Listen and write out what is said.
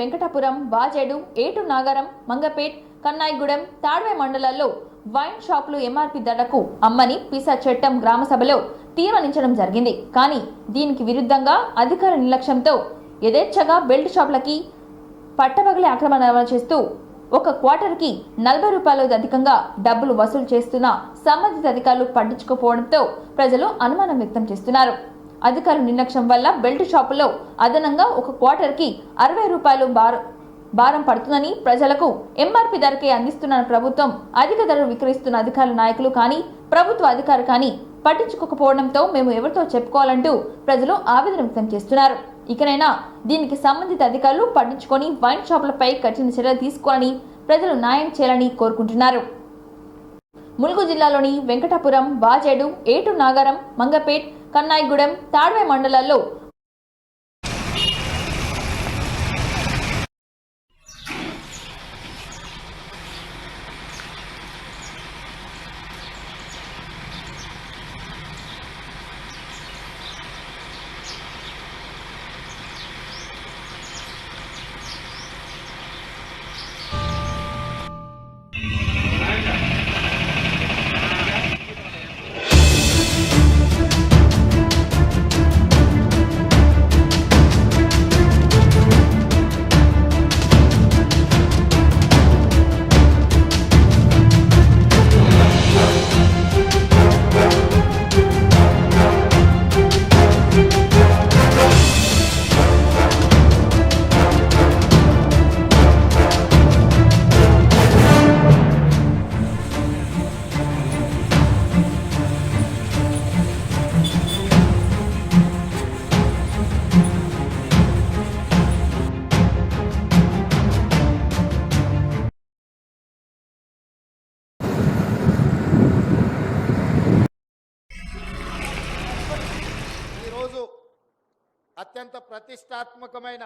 వెంకటాపురం, వాజేడు, ఏటు నాగరం, మంగపేట్, కన్నాయిగూడెం, తాడ్వే మండలాల్లో వైన్ షాపులు ఎంఆర్పీ ధరకు అమ్మని పీసా చట్టం గ్రామ సభలో తీర్మానించడం జరిగింది. కానీ దీనికి విరుద్ధంగా అధికార నిర్లక్ష్యంతో యథేచ్ఛగా బెల్ట్ షాపులకి పట్టపగలి అక్రమ రవాణా చేస్తూ ఒక క్వార్టర్కి 40 రూపాయలు అధికంగా డబ్బులు వసూలు చేస్తున్న సంబంధిత అధికారులు పట్టించుకోకపోవడంతో ప్రజలు అనుమానం వ్యక్తం చేస్తున్నారు. అధికారుల నిర్లక్ష్యం వల్ల బెల్ట్ షాపులో అదనంగా ఒక క్వార్టర్కి 60 రూపాయలు భారం పడుతుందని ప్రజలకు ఎంఆర్పీ ధరకే అందిస్తున్న ప్రభుత్వం అధిక ధరలు విక్రయిస్తున్న అధికారుల నాయకులు కానీ ప్రభుత్వ అధికారులు కానీ పట్టించుకోకపోవడంతో మేము ఎవరితో చెప్పుకోవాలంటూ ప్రజలు ఆవేదన వ్యక్తం చేస్తున్నారు. ఇకనైనా దీనికి సంబంధిత అధికారులు పట్టించుకొని వైన్ షాపులపై కఠిన చర్యలు తీసుకోవాలని ప్రజలు న్యాయం చేయాలని కోరుకుంటున్నారు. ములుగు జిల్లాలోని వెంకటాపురం, వాజేడు, ఏటు నాగరం, మంగపేట్, కన్నాయిగూడెం, తాడ్వే మండలాల్లో అత్యంత ప్రతిష్టాత్మకమైన